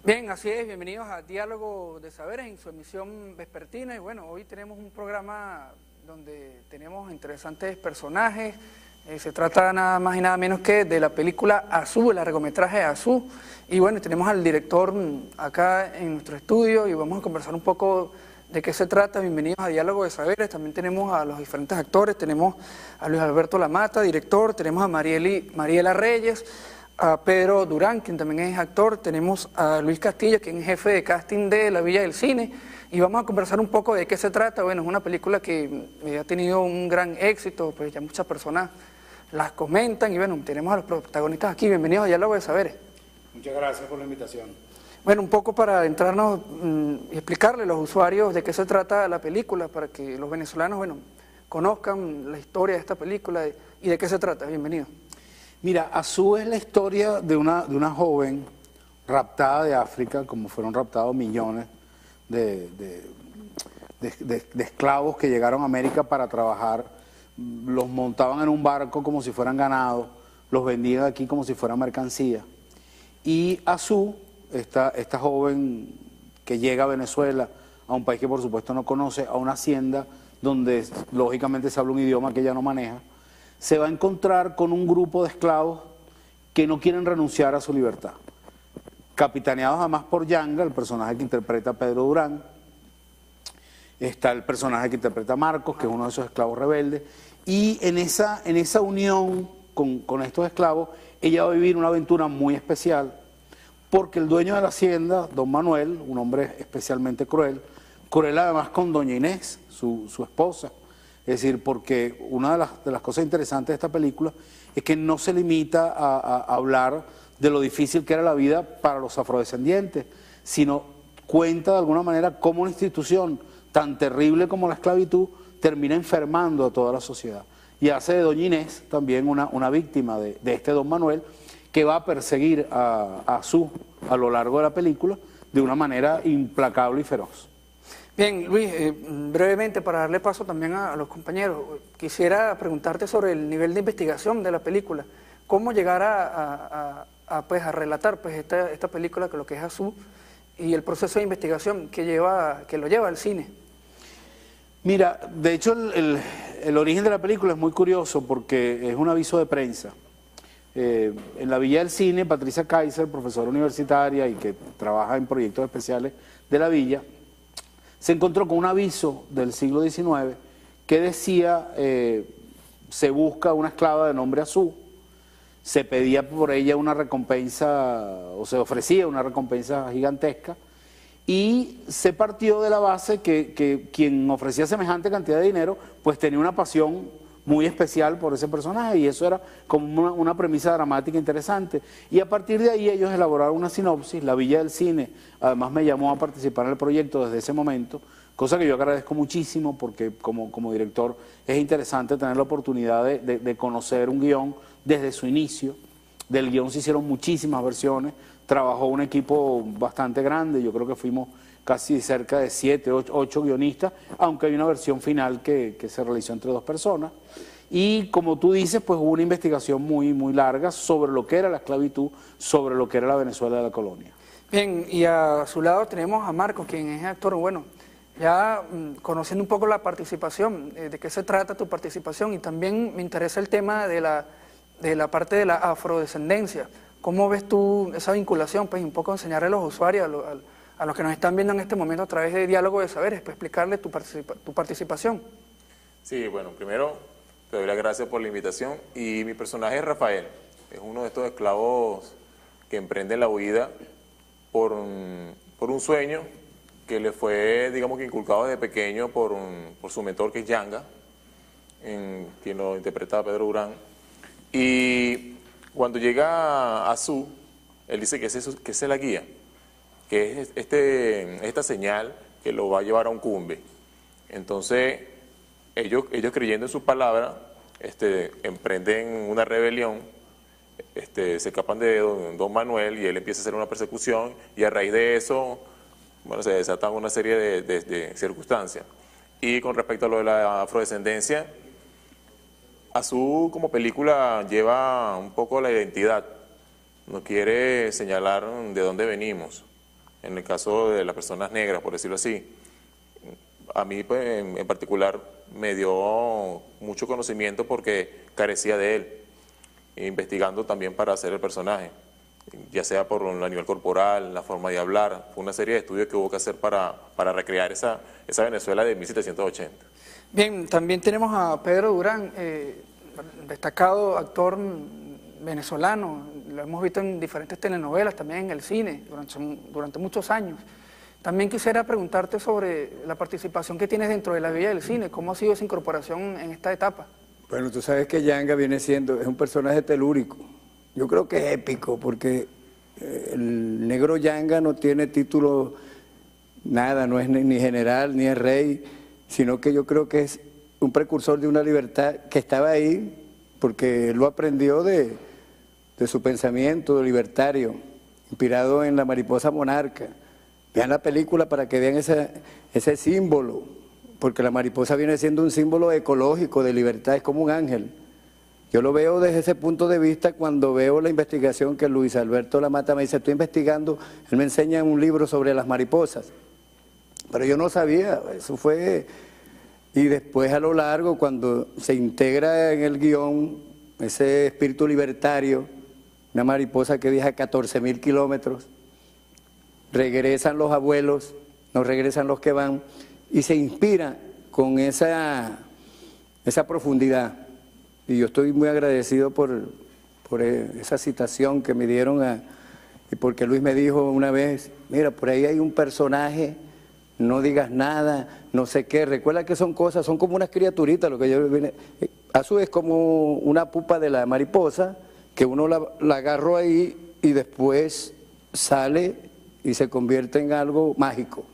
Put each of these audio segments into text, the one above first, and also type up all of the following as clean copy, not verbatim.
Bien, así es, bienvenidos a Diálogo de Saberes en su emisión vespertina y bueno, hoy tenemos un programa donde tenemos interesantes personajes, se trata nada más y nada menos que de la película Azú, el largometraje Azú, y bueno, tenemos al director acá en nuestro estudio y vamos a conversar un poco de qué se trata. Bienvenidos a Diálogo de Saberes, también tenemos a los diferentes actores, tenemos a Luis Alberto Lamata, director, tenemos a Mariela Reyes, a Pedro Durán, quien también es actor, tenemos a Luis Castillo, quien es jefe de casting de La Villa del Cine, y vamos a conversar un poco de qué se trata. Bueno, es una película que ha tenido un gran éxito, pues ya muchas personas las comentan, y bueno, tenemos a los protagonistas aquí. Bienvenidos a Diálogo de Saberes. Muchas gracias por la invitación. Bueno, un poco para entrarnos y explicarle a los usuarios de qué se trata la película, para que los venezolanos, bueno, conozcan la historia de esta película y de qué se trata. Bienvenido. Mira, Azú es la historia de una joven raptada de África, como fueron raptados millones de esclavos que llegaron a América para trabajar. Los montaban en un barco como si fueran ganado, los vendían aquí como si fueran mercancía. Y Azú, esta joven que llega a Venezuela, a un país que por supuesto no conoce, a una hacienda donde lógicamente se habla un idioma que ella no maneja, se va a encontrar con un grupo de esclavos que no quieren renunciar a su libertad. Capitaneados además por Yanga, el personaje que interpreta Pedro Durán, está el personaje que interpreta Marcos, que es uno de esos esclavos rebeldes, y en esa unión con estos esclavos, ella va a vivir una aventura muy especial, porque el dueño de la hacienda, don Manuel, un hombre especialmente cruel además con doña Inés, su esposa. Es decir, porque una de las cosas interesantes de esta película es que no se limita a hablar de lo difícil que era la vida para los afrodescendientes, sino cuenta de alguna manera cómo una institución tan terrible como la esclavitud termina enfermando a toda la sociedad. Y hace de doña Inés también una víctima de este don Manuel, que va a perseguir a Azú a lo largo de la película de una manera implacable y feroz. Bien, Luis, brevemente para darle paso también a los compañeros, quisiera preguntarte sobre el nivel de investigación de la película. ¿Cómo llegar a relatar pues, esta película, que lo que es Azú, y el proceso de investigación que lo lleva al cine? Mira, de hecho el origen de la película es muy curioso porque es un aviso de prensa. En la Villa del Cine, Patricia Kaiser, profesora universitaria y que trabaja en proyectos especiales de la Villa, se encontró con un aviso del siglo XIX que decía, se busca una esclava de nombre Azú, se pedía por ella una recompensa, o se ofrecía una recompensa gigantesca, y se partió de la base que quien ofrecía semejante cantidad de dinero, pues tenía una pasión muy especial por ese personaje, y eso era como una premisa dramática interesante. Y a partir de ahí ellos elaboraron una sinopsis. La Villa del Cine además me llamó a participar en el proyecto desde ese momento, cosa que yo agradezco muchísimo porque como director es interesante tener la oportunidad de conocer un guión desde su inicio. Del guión se hicieron muchísimas versiones, trabajó un equipo bastante grande, yo creo que fuimos casi cerca de 7, 8 guionistas, aunque hay una versión final que se realizó entre 2 personas. Y como tú dices, pues hubo una investigación muy larga sobre lo que era la esclavitud, sobre lo que era la Venezuela de la colonia. Bien, y a su lado tenemos a Marcos, quien es actor. Bueno, ya conociendo un poco la participación, de qué se trata tu participación, y también me interesa el tema de la parte de la afrodescendencia. ¿Cómo ves tú esa vinculación? Pues un poco enseñarle a los usuarios, a los que nos están viendo en este momento a través de Diálogo de Saberes, pues explicarle tu participación. Sí, bueno, primero te doy las gracias por la invitación, y mi personaje es Rafael, es uno de estos esclavos que emprenden la huida por un sueño que le fue, digamos que inculcado desde pequeño por su mentor, que es Yanga, quien lo interpreta Pedro Durán. Y cuando llega a Azú, él dice que esa es la guía, que es esta señal que lo va a llevar a un cumbe. Entonces, ellos creyendo en sus palabras, emprenden una rebelión, se escapan de don Manuel, y él empieza a hacer una persecución, y a raíz de eso, bueno, se desatan una serie de circunstancias. Y con respecto a lo de la afrodescendencia, Azú como película lleva un poco la identidad, no quiere señalar de dónde venimos, en el caso de las personas negras, por decirlo así, a mí pues, en particular me dio mucho conocimiento porque carecía de él, investigando también para hacer el personaje, ya sea por a nivel corporal, la forma de hablar. Fue una serie de estudios que hubo que hacer para recrear esa Venezuela de 1780. Bien, también tenemos a Pedro Durán, destacado actor venezolano, lo hemos visto en diferentes telenovelas, también en el cine, durante muchos años. También quisiera preguntarte sobre la participación que tienes dentro de la vida del cine, ¿cómo ha sido esa incorporación en esta etapa? Bueno, tú sabes que Yanga es un personaje telúrico, yo creo que es épico, porque el negro Yanga no tiene título, nada, no es ni general, ni es rey, sino que yo creo que es un precursor de una libertad que estaba ahí, porque él lo aprendió de su pensamiento libertario, inspirado en la mariposa monarca. Vean la película para que vean ese símbolo, porque la mariposa viene siendo un símbolo ecológico de libertad, es como un ángel. Yo lo veo desde ese punto de vista cuando veo la investigación que Luis Alberto Lamata me dice, estoy investigando, él me enseña un libro sobre las mariposas, pero yo no sabía, eso fue... Y después a lo largo, cuando se integra en el guión ese espíritu libertario, una mariposa que viaja 14.000 kilómetros, regresan los abuelos, no regresan los que van, y se inspira con esa profundidad. Y yo estoy muy agradecido por esa citación que me dieron, y porque Luis me dijo una vez, mira, por ahí hay un personaje, no digas nada, no sé qué, recuerda que son cosas, son como unas criaturitas, lo que yo vine, Azul es como una pupa de la mariposa, que uno la agarró ahí y después sale y se convierte en algo mágico.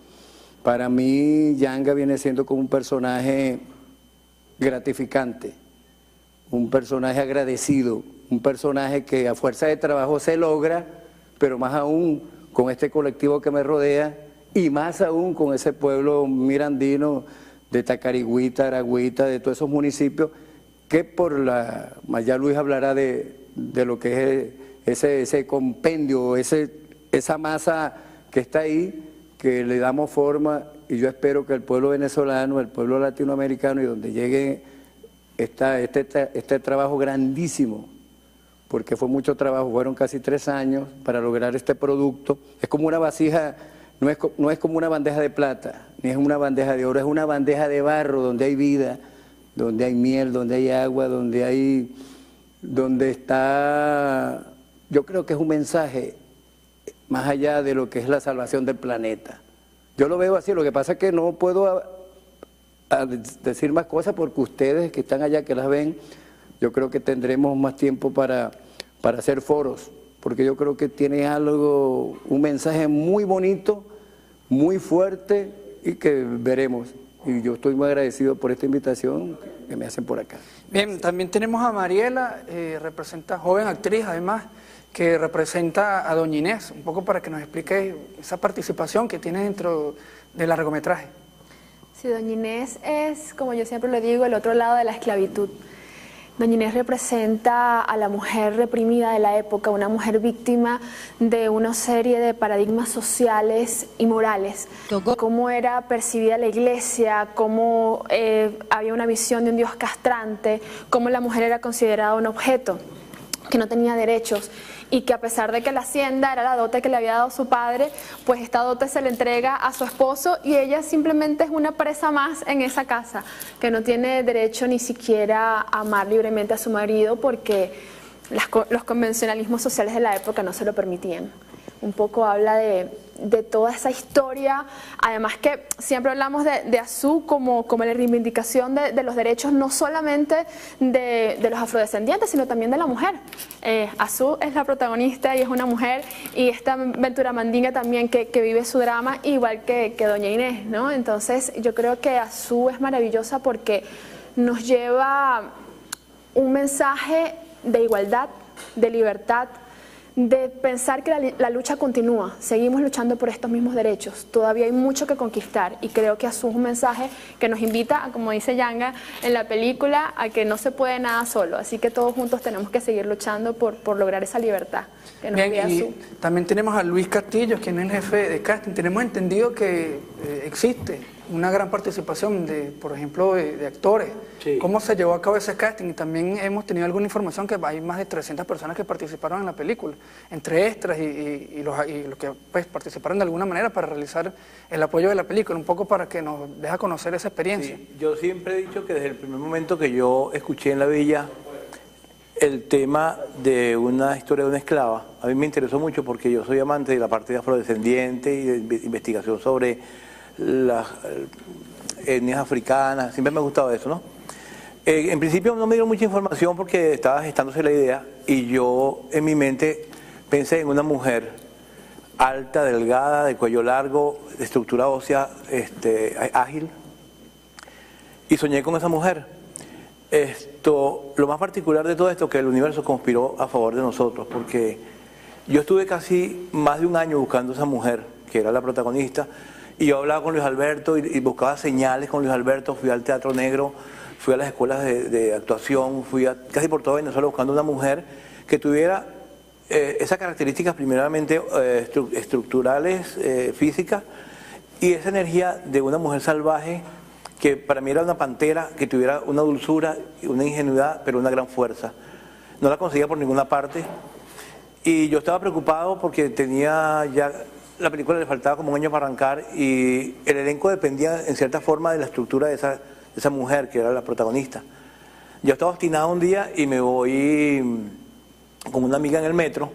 Para mí Yanga viene siendo como un personaje gratificante, un personaje agradecido, un personaje que a fuerza de trabajo se logra, pero más aún con este colectivo que me rodea, y más aún con ese pueblo mirandino de Tacarigüita, Aragüita, de todos esos municipios, que ya Luis hablará de lo que es ese compendio, esa masa que está ahí, que le damos forma, y yo espero que el pueblo venezolano, el pueblo latinoamericano, y donde llegue este trabajo grandísimo, porque fue mucho trabajo, fueron casi 3 años para lograr este producto, es como una vasija. No es como una bandeja de plata, ni es una bandeja de oro, es una bandeja de barro donde hay vida, donde hay miel, donde hay agua, donde está, yo creo que es un mensaje más allá de lo que es la salvación del planeta. Yo lo veo así, lo que pasa es que no puedo decir más cosas porque ustedes que están allá, que las ven, yo creo que tendremos más tiempo para hacer foros, porque yo creo que tiene un mensaje muy bonito, muy fuerte y que veremos. Y yo estoy muy agradecido por esta invitación que me hacen por acá. Bien, también tenemos a Mariela, representa, joven actriz además, que representa a Doña Inés, un poco para que nos explique esa participación que tiene dentro del largometraje. Sí, Doña Inés es, como yo siempre le digo, el otro lado de la esclavitud. Doña Inés representa a la mujer reprimida de la época, una mujer víctima de una serie de paradigmas sociales y morales. Cómo era percibida la iglesia, cómo había una visión de un Dios castrante, cómo la mujer era considerada un objeto, que no tenía derechos, y que a pesar de que la hacienda era la dote que le había dado su padre, pues esta dote se le entrega a su esposo y ella simplemente es una presa más en esa casa, que no tiene derecho ni siquiera a amar libremente a su marido porque los convencionalismos sociales de la época no se lo permitían. Un poco habla de toda esa historia, además que siempre hablamos de Azú como la reivindicación de los derechos no solamente de los afrodescendientes, sino también de la mujer. Azú es la protagonista y es una mujer, y esta Ventura Mandinga también que vive su drama, igual que Doña Inés, ¿no? Entonces yo creo que Azú es maravillosa porque nos lleva un mensaje de igualdad, de libertad, de pensar que la lucha continúa, seguimos luchando por estos mismos derechos, todavía hay mucho que conquistar y creo que Azú es un mensaje que nos invita, como dice Yanga en la película, a que no se puede nada solo, así que todos juntos tenemos que seguir luchando por lograr esa libertad que nos pide Azú. Y también tenemos a Luis Castillo, quien es el jefe de casting. Tenemos entendido que existe una gran participación por ejemplo, de actores. Sí. ¿Cómo se llevó a cabo ese casting? Y también hemos tenido alguna información que hay más de 300 personas que participaron en la película, entre extras y los que pues, participaron de alguna manera para realizar el apoyo de la película, un poco para que nos deje conocer esa experiencia. Sí, yo siempre he dicho que desde el primer momento que yo escuché en La Villa el tema de una historia de una esclava, a mí me interesó mucho porque yo soy amante de la parte de afrodescendiente y de investigación sobre las etnias africanas, siempre me ha gustado eso, ¿no? En principio no me dieron mucha información porque estaba gestándose la idea y yo en mi mente pensé en una mujer alta, delgada, de cuello largo, de estructura ósea ágil, y soñé con esa mujer. Lo más particular de todo esto es que el universo conspiró a favor de nosotros, porque yo estuve casi más de un año buscando a esa mujer, que era la protagonista, y yo hablaba con Luis Alberto y buscaba señales con Luis Alberto, fui al Teatro Negro, fui a las escuelas de actuación, fui casi por toda Venezuela buscando una mujer que tuviera esas características primeramente estructurales, físicas, y esa energía de una mujer salvaje, que para mí era una pantera, que tuviera una dulzura, una ingenuidad, pero una gran fuerza. No la conseguía por ninguna parte, y yo estaba preocupado porque tenía ya... La película le faltaba como un año para arrancar y el elenco dependía en cierta forma de la estructura de esa mujer que era la protagonista. Yo estaba obstinado un día y me voy con una amiga en el metro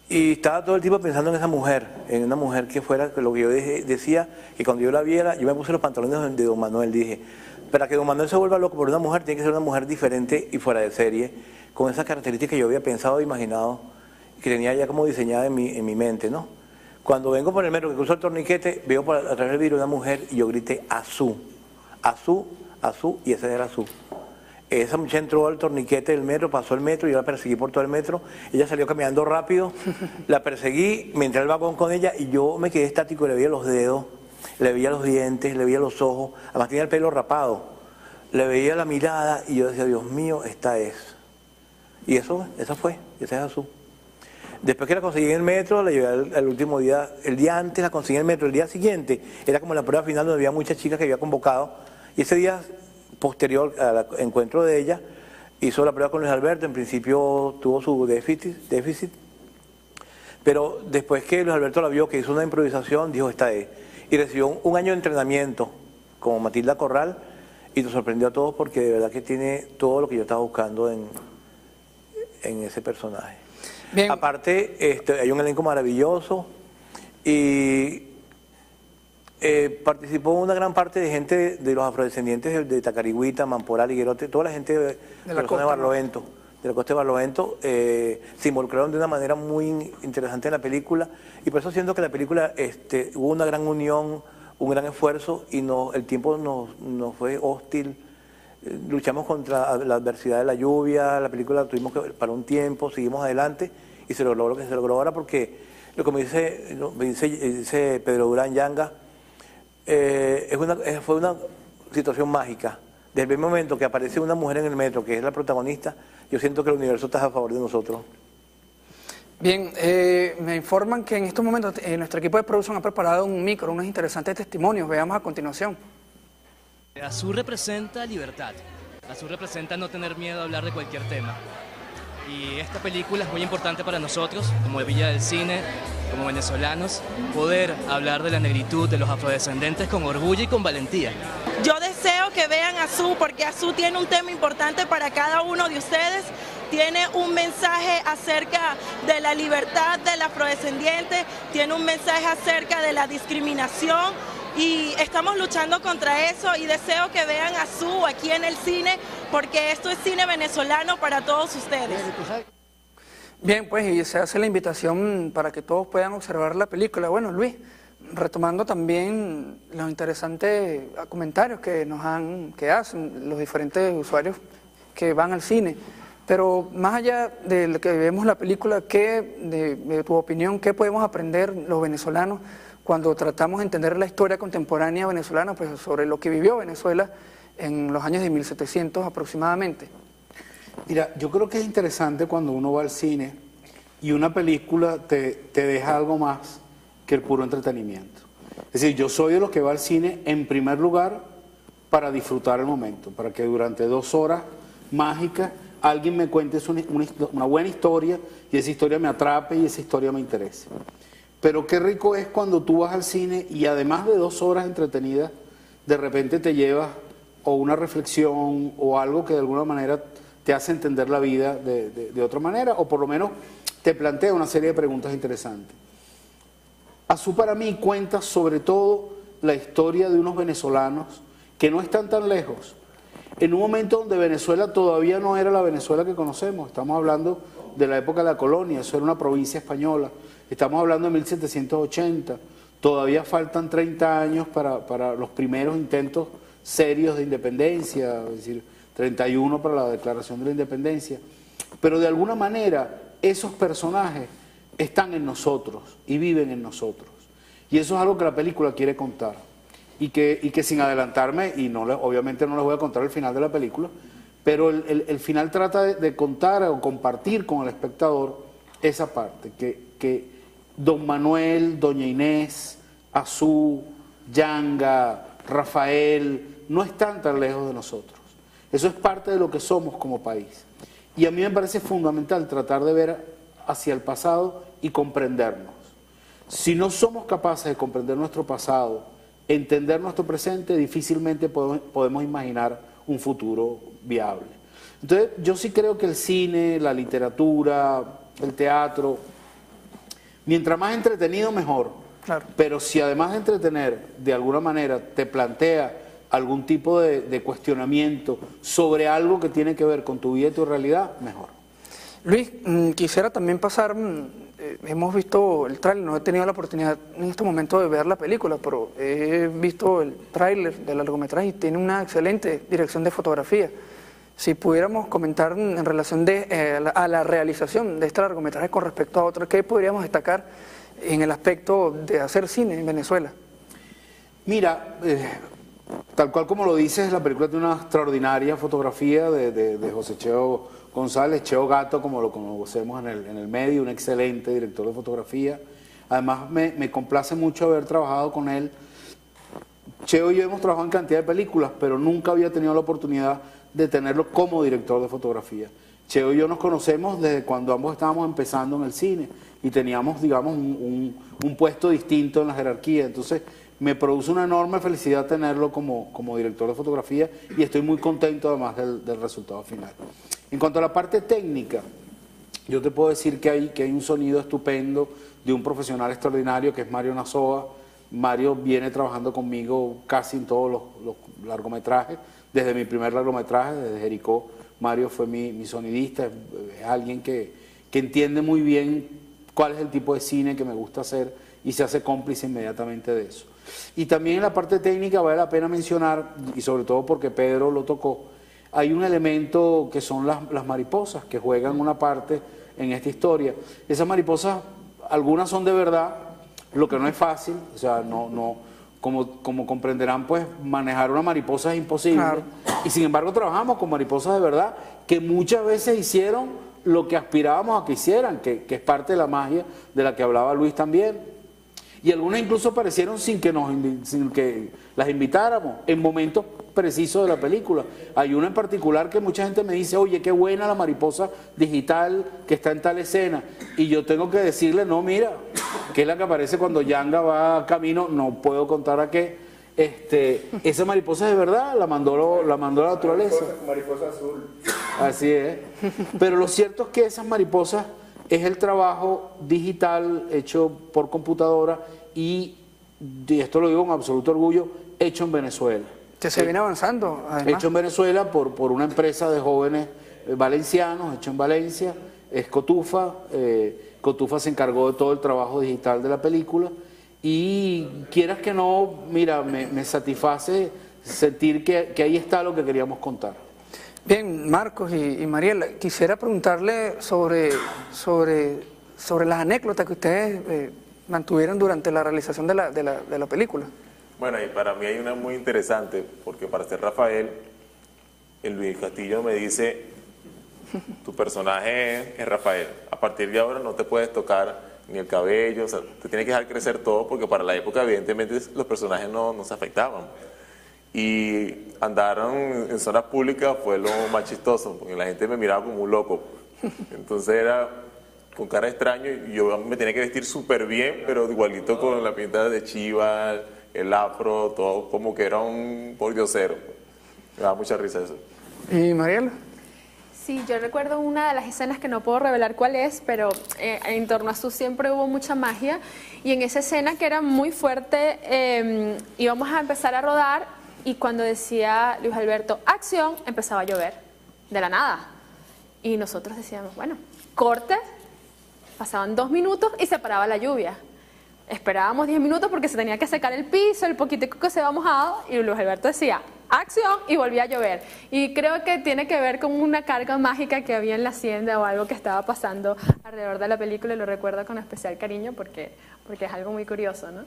y estaba todo el tiempo pensando en esa mujer, en una mujer que fuera lo que yo decía, que cuando yo la viera, yo me puse los pantalones de Don Manuel, dije, para que Don Manuel se vuelva loco por una mujer, tiene que ser una mujer diferente y fuera de serie, con esas características que yo había pensado e imaginado, que tenía ya como diseñada en mi mente, ¿no? Cuando vengo por el metro, que cruzo el torniquete, veo a través del vidrio una mujer y yo grité Azú, Azú, Azú, y esa era Azú. Esa muchacha entró al torniquete del metro, pasó el metro, yo la perseguí por todo el metro, ella salió caminando rápido, la perseguí, me entré al vagón con ella y yo me quedé estático, le veía los dedos, le veía los dientes, le veía los ojos, además tenía el pelo rapado, le veía la mirada y yo decía, Dios mío, esta es. Y esa fue, esa es Azú. Después que la conseguí en el metro, la llevé al último día, el día antes la conseguí en el metro, el día siguiente era como la prueba final donde había muchas chicas que había convocado, y ese día posterior al encuentro de ella, hizo la prueba con Luis Alberto, en principio tuvo su déficit, pero después que Luis Alberto la vio, que hizo una improvisación, dijo esta es, y recibió un año de entrenamiento como Matilda Corral, y nos sorprendió a todos porque de verdad que tiene todo lo que yo estaba buscando en ese personaje. Bien. Aparte, hay un elenco maravilloso y participó una gran parte de gente de los afrodescendientes de Tacarigüita, Mamporal, Higuerote, toda la gente de la zona de Barlovento, de la costa de Barlovento, se involucraron de una manera muy interesante en la película y por eso siento que la película hubo una gran unión, un gran esfuerzo y el tiempo nos fue hostil. Luchamos contra la adversidad de la lluvia, la película la tuvimos que para un tiempo, seguimos adelante y se logró lo que se logró ahora porque, como dice Pedro Durán Yanga, fue una situación mágica. Desde el primer momento que aparece una mujer en el metro, que es la protagonista, yo siento que el universo está a favor de nosotros. Bien, me informan que en estos momentos nuestro equipo de producción ha preparado unos interesantes testimonios, veamos a continuación. Azú representa libertad, Azú representa no tener miedo a hablar de cualquier tema. Y esta película es muy importante para nosotros, como de Villa del Cine, como venezolanos, poder hablar de la negritud, de los afrodescendentes con orgullo y con valentía. Yo deseo que vean Azú porque Azú tiene un tema importante para cada uno de ustedes, tiene un mensaje acerca de la libertad del afrodescendiente, tiene un mensaje acerca de la discriminación, y estamos luchando contra eso y deseo que vean Azú aquí en el cine porque esto es cine venezolano para todos ustedes. Bien, pues y se hace la invitación para que todos puedan observar la película. Bueno, Luis, retomando también los interesantes comentarios que hacen los diferentes usuarios que van al cine, Pero más allá de lo que vemos en la película, de tu opinión, qué podemos aprender los venezolanos cuando tratamos de entender la historia contemporánea venezolana, pues sobre lo que vivió Venezuela en los años de 1700 aproximadamente? Mira, yo creo que es interesante cuando uno va al cine y una película te deja algo más que el puro entretenimiento. Es decir, yo soy de los que va al cine en primer lugar para disfrutar el momento, para que durante 2 horas mágicas alguien me cuente una buena historia y esa historia me atrape y esa historia me interese. Pero qué rico es cuando tú vas al cine y además de 2 horas entretenidas, de repente te llevas o una reflexión o algo que de alguna manera te hace entender la vida de otra manera, o por lo menos te plantea una serie de preguntas interesantes. Azú para mí cuenta sobre todo la historia de unos venezolanos que no están tan lejos, en un momento donde Venezuela todavía no era la Venezuela que conocemos. Estamos hablando de la época de la colonia, eso era una provincia española, estamos hablando de 1780, todavía faltan 30 años para los primeros intentos serios de independencia, es decir, 31 para la declaración de la independencia, pero de alguna manera esos personajes están en nosotros y viven en nosotros, y eso es algo que la película quiere contar, y que sin adelantarme, y obviamente no les voy a contar el final de la película, pero el final trata de contar o compartir con el espectador esa parte, que don Manuel, doña Inés, Azú, Yanga, Rafael, no están tan lejos de nosotros. Eso es parte de lo que somos como país. Y a mí me parece fundamental tratar de ver hacia el pasado y comprendernos. Si no somos capaces de comprender nuestro pasado, entender nuestro presente, difícilmente podemos imaginar un futuro viable. Entonces, yo sí creo que el cine, la literatura, el teatro, mientras más entretenido, mejor. Claro. Pero si además de entretener, de alguna manera te plantea algún tipo de cuestionamiento sobre algo que tiene que ver con tu vida y tu realidad, mejor. Luis, quisiera también pasar, hemos visto el tráiler, no he tenido la oportunidad en este momento de ver la película, pero he visto el tráiler del largometraje y tiene una excelente dirección de fotografía. Si pudiéramos comentar en relación a la realización de este largometraje con respecto a otro, ¿qué podríamos destacar en el aspecto de hacer cine en Venezuela? Mira, tal cual como lo dices, la película tiene una extraordinaria fotografía de José Cheo González, Cheo Gato, como lo conocemos en el medio, un excelente director de fotografía. Además, me complace mucho haber trabajado con él. Cheo y yo hemos trabajado en cantidad de películas, pero nunca había tenido la oportunidad de tenerlo como director de fotografía. Cheo y yo nos conocemos desde cuando ambos estábamos empezando en el cine y teníamos, digamos, un puesto distinto en la jerarquía. Entonces, me produce una enorme felicidad tenerlo como director de fotografía y estoy muy contento además del resultado final. En cuanto a la parte técnica, yo te puedo decir que hay un sonido estupendo de un profesional extraordinario que es Mario Nazoa. Mario viene trabajando conmigo casi en todos los largometrajes, desde mi primer largometraje, desde Jericó. Mario fue mi sonidista, es alguien que entiende muy bien cuál es el tipo de cine que me gusta hacer y se hace cómplice inmediatamente de eso. Y también en la parte técnica vale la pena mencionar, y sobre todo porque Pedro lo tocó, hay un elemento que son las mariposas, que juegan una parte en esta historia. Esas mariposas, algunas son de verdad, lo que no es fácil, o sea, como comprenderán, pues manejar una mariposa es imposible. Claro. Y sin embargo trabajamos con mariposas de verdad, que muchas veces hicieron lo que aspirábamos a que hicieran, que es parte de la magia de la que hablaba Luis también. Y algunas incluso aparecieron sin que las invitáramos, en momentos precisos de la película. Hay una en particular que mucha gente me dice, oye, qué buena la mariposa digital que está en tal escena. Y yo tengo que decirle, no, mira, que es la que aparece cuando Yanga va camino, no puedo contar a qué. Esa mariposa es de verdad, la mandó la naturaleza. Mariposa azul. Así es. Pero lo cierto es que esas mariposas es el trabajo digital hecho por computadora y esto lo digo con absoluto orgullo, hecho en Venezuela. Que se viene avanzando, además. Hecho en Venezuela por una empresa de jóvenes valencianos, hecho en Valencia, es Cotufa. Cotufa se encargó de todo el trabajo digital de la película y quieras que no, mira, me satisface sentir que ahí está lo que queríamos contar. Bien, Marcos y Mariela, quisiera preguntarle sobre las anécdotas que ustedes mantuvieron durante la realización de la película. Bueno, y para mí hay una muy interesante, porque para ser Rafael, el Luis Castillo me dice, tu personaje es Rafael, a partir de ahora no te puedes tocar ni el cabello, o sea, te tienes que dejar crecer todo, porque para la época evidentemente los personajes no se afectaban. Y andar en zonas públicas fue lo más chistoso, porque la gente me miraba como un loco. Entonces era con cara extraño y yo me tenía que vestir súper bien, pero igualito con la pinta de chiva, el afro, todo como que era un pordiosero. Me da mucha risa eso. ¿Y Mariela? Sí, yo recuerdo una de las escenas que no puedo revelar cuál es, pero en torno a Su siempre hubo mucha magia, y en esa escena que era muy fuerte, íbamos a empezar a rodar y cuando decía Luis Alberto, acción, empezaba a llover, de la nada. Y nosotros decíamos, bueno, corte, pasaban 2 minutos y se paraba la lluvia. Esperábamos 10 minutos porque se tenía que secar el piso, el poquitico que se había mojado, y Luis Alberto decía, acción, y volvía a llover. Y creo que tiene que ver con una carga mágica que había en la hacienda o algo que estaba pasando alrededor de la película, y lo recuerdo con especial cariño porque es algo muy curioso, ¿no?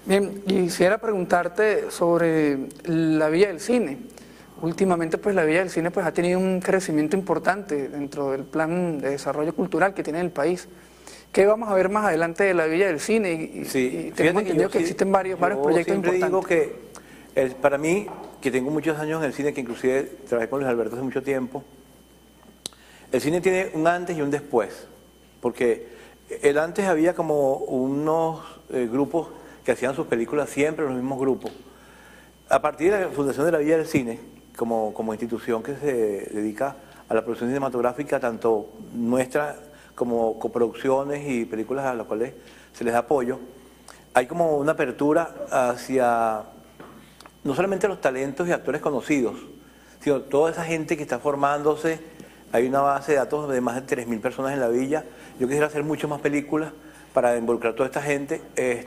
Bien, quisiera preguntarte sobre la Villa del Cine. Últimamente, pues la Villa del Cine pues ha tenido un crecimiento importante dentro del plan de desarrollo cultural que tiene el país. ¿Qué vamos a ver más adelante de la Villa del Cine? Y tenemos entendido que existen varios proyectos importantes. Digo que para mí, que tengo muchos años en el cine, que inclusive trabajé con Luis Alberto hace mucho tiempo, el cine tiene un antes y un después, porque el antes había como unos grupos que hacían sus películas siempre los mismos grupos. A partir de la fundación de la Villa del Cine, como institución que se dedica a la producción cinematográfica, tanto nuestra como coproducciones y películas a las cuales se les da apoyo, hay como una apertura hacia no solamente los talentos y actores conocidos, sino toda esa gente que está formándose. Hay una base de datos de más de 3.000 personas en la Villa. Yo quisiera hacer muchas más películas para involucrar a toda esta gente.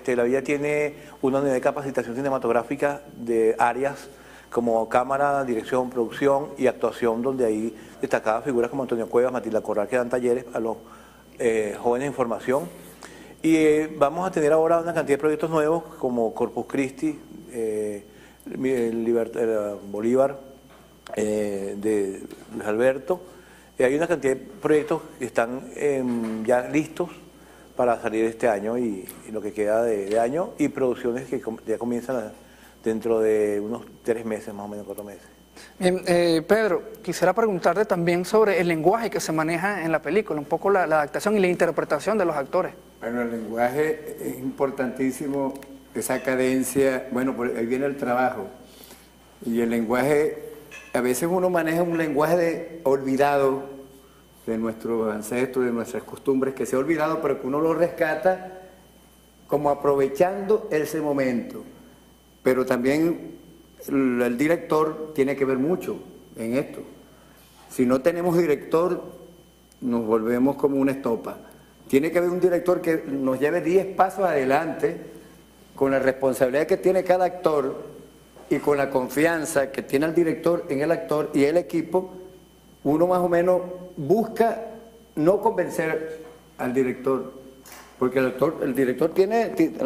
La Villa tiene una unidad de capacitación cinematográfica de áreas como cámara, dirección, producción y actuación, donde hay destacadas figuras como Antonio Cuevas, Matilda Corral, que dan talleres a los jóvenes en formación. Y vamos a tener ahora una cantidad de proyectos nuevos como Corpus Christi, Bolívar, de Luis Alberto. Hay una cantidad de proyectos que están ya listos para salir este año y lo que queda de año, y producciones que ya comienzan dentro de unos 3 meses, más o menos 4 meses. Bien, Pedro, quisiera preguntarte también sobre el lenguaje que se maneja en la película, un poco la adaptación y la interpretación de los actores. Bueno, el lenguaje es importantísimo, esa cadencia, bueno, ahí viene el trabajo. Y el lenguaje, a veces uno maneja un lenguaje olvidado de nuestros ancestros, de nuestras costumbres, que se ha olvidado, pero que uno lo rescata como aprovechando ese momento. Pero también el director tiene que ver mucho en esto. Si no tenemos director, nos volvemos como una estopa. Tiene que haber un director que nos lleve 10 pasos adelante, con la responsabilidad que tiene cada actor y con la confianza que tiene el director en el actor y el equipo. Uno más o menos busca no convencer al director, porque el director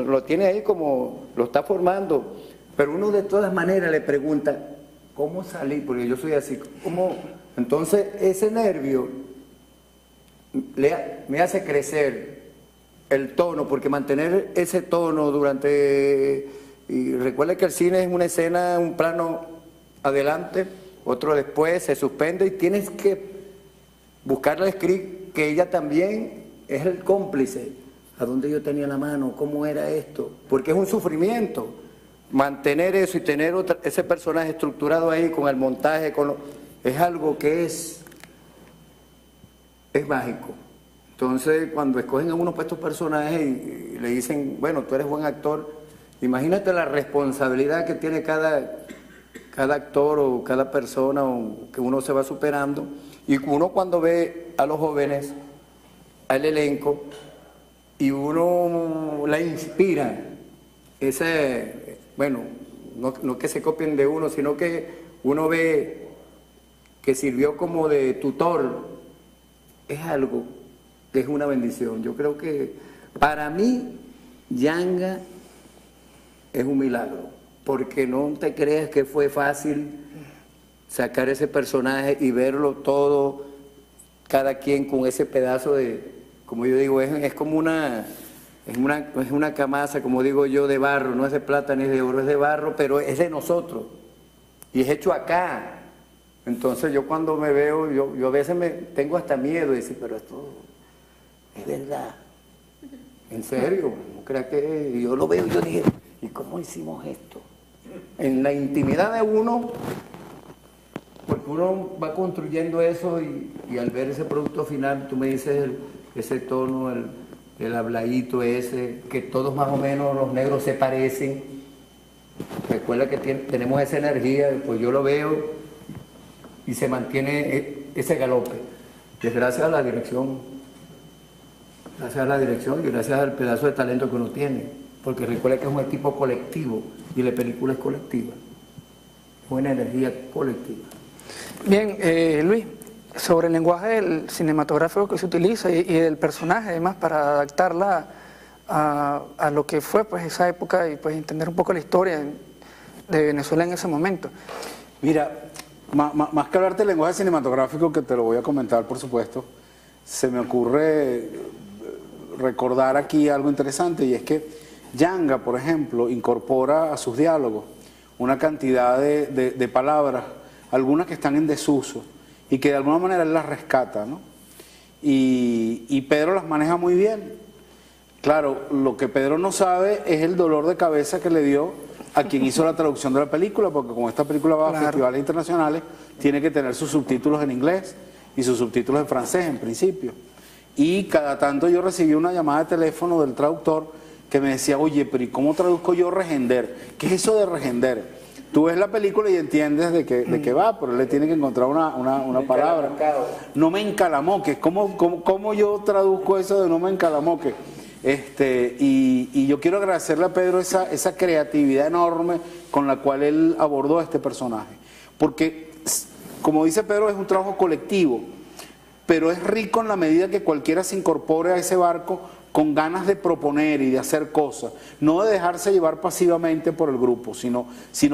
lo tiene ahí como lo está formando, pero uno de todas maneras le pregunta, ¿cómo salí? Porque yo soy así, ¿cómo? Entonces ese nervio me hace crecer el tono, porque mantener ese tono durante... Y recuerda que el cine es una escena, un plano adelante, otro después, se suspende y tienes que buscar la script, que ella también es el cómplice. ¿A dónde yo tenía la mano? ¿Cómo era esto? Porque es un sufrimiento. Mantener eso y tener ese personaje estructurado ahí con el montaje, es algo que es mágico. Entonces, cuando escogen a uno para estos personajes y le dicen, bueno, tú eres buen actor, imagínate la responsabilidad que tiene cada actor o cada persona, o que uno se va superando, y uno cuando ve a los jóvenes, al elenco, y uno la inspira, bueno, no que se copien de uno, sino que uno ve que sirvió como de tutor, es algo que es una bendición. Yo creo que para mí Yanga es un milagro, porque no te creas que fue fácil sacar ese personaje y verlo todo, cada quien con ese pedazo de, como yo digo, es como es una camaza, como digo yo, de barro, no es de plata ni es de oro, es de barro, pero es de nosotros y es hecho acá. Entonces yo cuando me veo, yo a veces tengo hasta miedo de decir, pero esto es verdad, en serio, no creas que y yo lo veo y yo dije, ¿y cómo hicimos esto? En la intimidad de uno, porque uno va construyendo eso y al ver ese producto final, tú me dices ese tono, el habladito ese, que todos más o menos los negros se parecen. Recuerda que tenemos esa energía, pues yo lo veo y se mantiene ese galope. Y es gracias a la dirección y gracias al pedazo de talento que uno tiene. Porque recuerda que es un equipo colectivo y la película es colectiva. Buena energía colectiva. Bien, Luis, sobre el lenguaje cinematográfico que se utiliza y del personaje, además, para adaptarla a lo que fue pues esa época y pues entender un poco la historia de Venezuela en ese momento. Mira, más que hablarte del lenguaje cinematográfico, que te lo voy a comentar, por supuesto, se me ocurre recordar aquí algo interesante, y es que Yanga, por ejemplo, incorpora a sus diálogos una cantidad de palabras, algunas que están en desuso, y que de alguna manera él las rescata, ¿no? Y Pedro las maneja muy bien. Claro, lo que Pedro no sabe es el dolor de cabeza que le dio a quien hizo la traducción de la película, porque como esta película va a festivales internacionales, tiene que tener sus subtítulos en inglés y sus subtítulos en francés en principio. Y cada tanto yo recibí una llamada de teléfono del traductor que me decía, oye, pero ¿y cómo traduzco yo regender? ¿Qué es eso de regender? Tú ves la película y entiendes de qué va, pero él le tiene que encontrar una palabra. No me encalamoques. ¿Cómo yo traduzco eso de no me encalamoques? Y yo quiero agradecerle a Pedro esa creatividad enorme con la cual él abordó a este personaje. Porque, como dice Pedro, es un trabajo colectivo, pero es rico en la medida que cualquiera se incorpore a ese barco con ganas de proponer y de hacer cosas, no de dejarse llevar pasivamente por el grupo, sino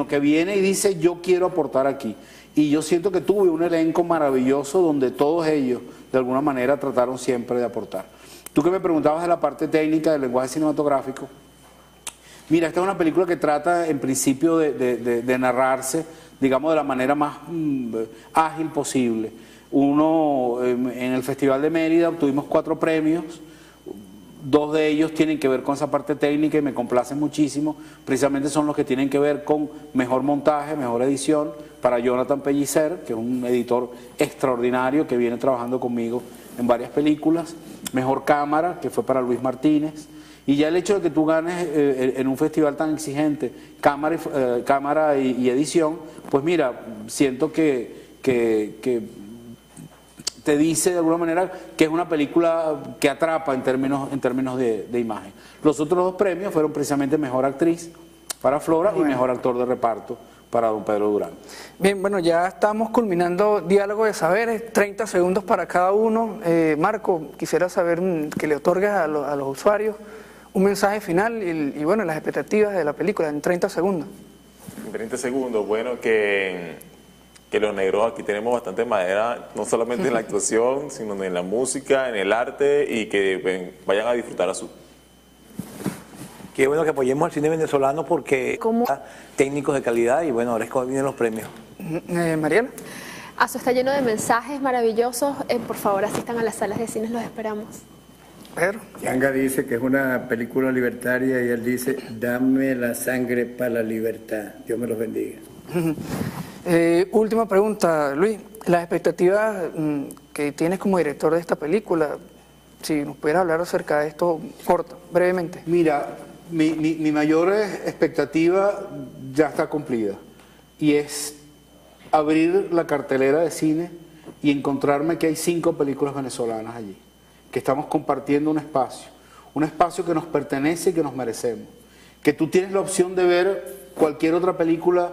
que viene y dice, yo quiero aportar aquí. Y yo siento que tuve un elenco maravilloso donde todos ellos, de alguna manera, trataron siempre de aportar. Tú que me preguntabas de la parte técnica del lenguaje cinematográfico, mira, esta es una película que trata en principio de narrarse, digamos, de la manera más ágil posible. En el Festival de Mérida obtuvimos 4 premios, 2 de ellos tienen que ver con esa parte técnica y me complacen muchísimo, precisamente son los que tienen que ver con mejor montaje, mejor edición, para Jonathan Pellicer, que es un editor extraordinario que viene trabajando conmigo en varias películas, mejor cámara, que fue para Luis Martínez, y ya el hecho de que tú ganes en un festival tan exigente cámara y edición, pues mira, siento que te dice de alguna manera que es una película que atrapa en términos de imagen. Los otros 2 premios fueron precisamente Mejor Actriz para Flora y Mejor Actor de Reparto para don Pedro Durán. Bien, bueno, ya estamos culminando Diálogo de Saberes, 30 segundos para cada uno. Marco, quisiera saber que le otorgas a los usuarios un mensaje final y bueno, las expectativas de la película en 30 segundos. En 30 segundos, bueno, que los negros aquí tenemos bastante madera, no solamente en la actuación, sino en la música, en el arte, y que vayan a disfrutar a su. Qué bueno que apoyemos al cine venezolano porque técnicos de calidad y bueno, ahora es como vienen los premios. Mariela. Azu está lleno de mensajes maravillosos. Por favor, asistan a las salas de cines, los esperamos. Pedro. Yanga dice que es una película libertaria y él dice, dame la sangre para la libertad. Dios me los bendiga. Última pregunta, Luis. Las expectativas que tienes como director de esta película, si nos pudieras hablar acerca de esto corto, brevemente. Mira, mi mayor expectativa ya está cumplida, y es abrir la cartelera de cine y encontrarme que hay 5 películas venezolanas allí, que estamos compartiendo un espacio que nos pertenece y que nos merecemos, que tú tienes la opción de ver cualquier otra película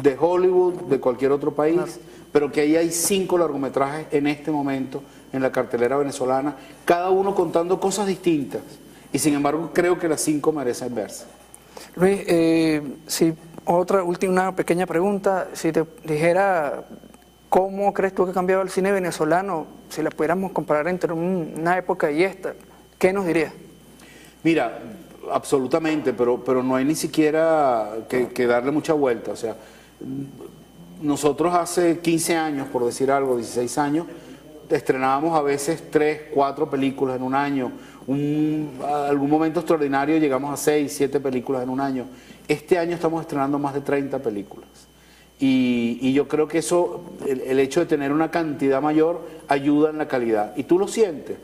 de Hollywood, de cualquier otro país, pero que ahí hay 5 largometrajes en este momento en la cartelera venezolana, cada uno contando cosas distintas, y sin embargo creo que las 5 merecen verse. Luis, si otra última, una pequeña pregunta, si te dijera cómo crees tú que ha cambiado el cine venezolano, si la pudiéramos comparar entre una época y esta, ¿qué nos dirías? Mira, absolutamente, pero no hay ni siquiera que darle mucha vuelta. O sea, nosotros hace 15 años, por decir algo, 16 años, estrenábamos a veces 3, 4 películas en un año. Algún momento extraordinario llegamos a 6, 7 películas en un año. Este año estamos estrenando más de 30 películas. Y yo creo que eso, el hecho de tener una cantidad mayor, ayuda en la calidad. Y tú lo sientes.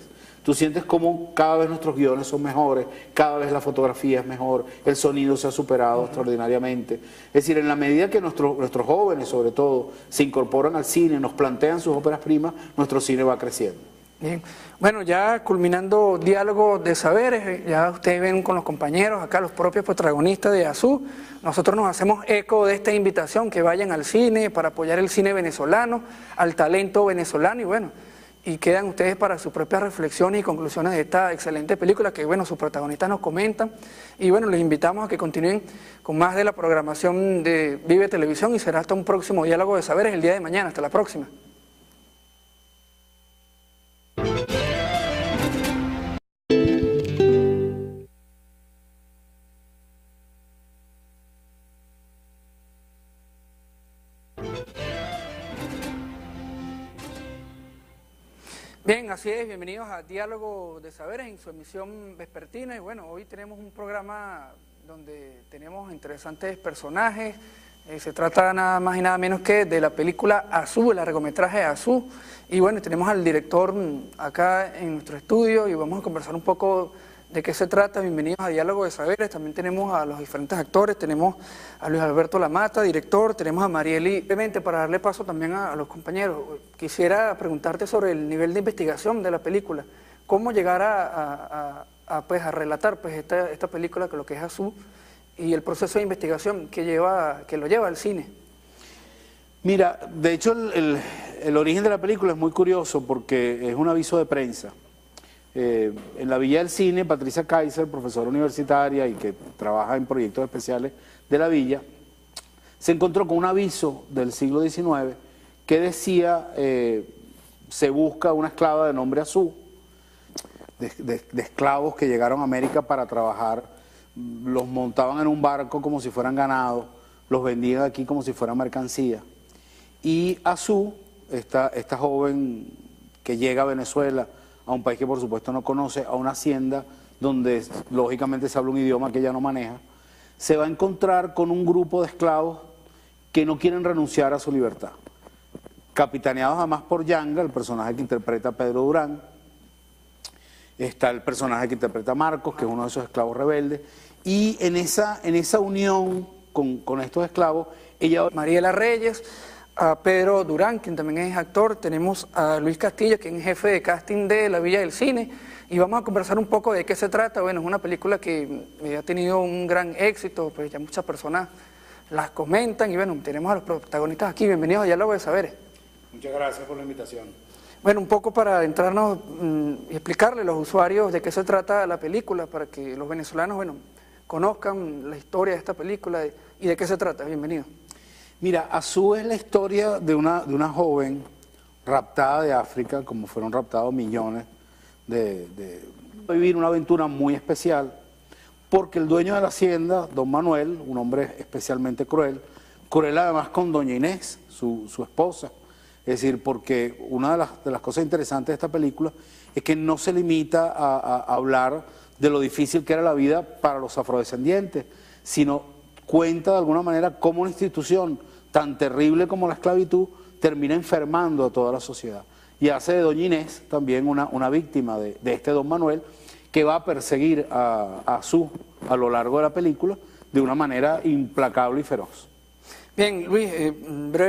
Tú sientes como cada vez nuestros guiones son mejores, cada vez la fotografía es mejor, el sonido se ha superado extraordinariamente. Es decir, en la medida que nuestros jóvenes, sobre todo, se incorporan al cine, nos plantean sus óperas primas, nuestro cine va creciendo. Bien, bueno, ya culminando Diálogo de Saberes, ya ustedes ven con los compañeros, acá los propios protagonistas de Azul, nosotros nos hacemos eco de esta invitación, que vayan al cine para apoyar el cine venezolano, al talento venezolano, y bueno, y quedan ustedes para sus propias reflexiones y conclusiones de esta excelente película que, bueno, sus protagonistas nos comentan. Y bueno, les invitamos a que continúen con más de la programación de Vive Televisión y será hasta un próximo Diálogo de Saberes el día de mañana. Hasta la próxima. Bien, así es, bienvenidos a Diálogo de Saberes en su emisión vespertina y bueno, hoy tenemos un programa donde tenemos interesantes personajes, se trata nada más y nada menos que de la película Azul, el largometraje Azul, y bueno, tenemos al director acá en nuestro estudio y vamos a conversar un poco de qué se trata. Bienvenidos a Diálogo de Saberes. También tenemos a los diferentes actores, tenemos a Luis Alberto Lamata, director, tenemos a Marieli. Obviamente, para darle paso también a los compañeros, quisiera preguntarte sobre el nivel de investigación de la película. ¿Cómo llegar a relatar pues, esta película, que lo que es Azul, y el proceso de investigación que lo lleva al cine? Mira, de hecho el origen de la película es muy curioso porque es un aviso de prensa. En la Villa del Cine, Patricia Kaiser, profesora universitaria y que trabaja en proyectos especiales de la Villa, se encontró con un aviso del siglo XIX que decía, se busca una esclava de nombre Azul, de esclavos que llegaron a América para trabajar, los montaban en un barco como si fueran ganado, los vendían aquí como si fueran mercancía. Y Azul, esta joven que llega a Venezuela, a un país que por supuesto no conoce, a una hacienda donde lógicamente se habla un idioma que ella no maneja, se va a encontrar con un grupo de esclavos que no quieren renunciar a su libertad. Capitaneados además por Yanga, el personaje que interpreta Pedro Durán, está el personaje que interpreta Marcos, que es uno de esos esclavos rebeldes, y en esa unión con estos esclavos, ella... Mariela Reyes, a Pedro Durán, quien también es actor, tenemos a Luis Castillo, quien es jefe de casting de la Villa del Cine, y vamos a conversar un poco de qué se trata. Bueno, es una película que ha tenido un gran éxito, pues ya muchas personas las comentan, y bueno, tenemos a los protagonistas aquí. Bienvenidos a Diálogo de Saberes. Muchas gracias por la invitación. Bueno, un poco para entrarnos y explicarle a los usuarios de qué se trata la película, para que los venezolanos, bueno, conozcan la historia de esta película y de qué se trata. Bienvenido. Mira, Azul es la historia de una joven raptada de África, como fueron raptados millones de vivir una aventura muy especial, porque el dueño de la hacienda, don Manuel, un hombre especialmente cruel además con doña Inés, su esposa. Es decir, porque una de las cosas interesantes de esta película es que no se limita a hablar de lo difícil que era la vida para los afrodescendientes, sino cuenta de alguna manera cómo una institución tan terrible como la esclavitud termina enfermando a toda la sociedad. Y hace de doña Inés también una víctima de este don Manuel, que va a perseguir a lo largo de la película de una manera implacable y feroz. Bien, Luis, breve.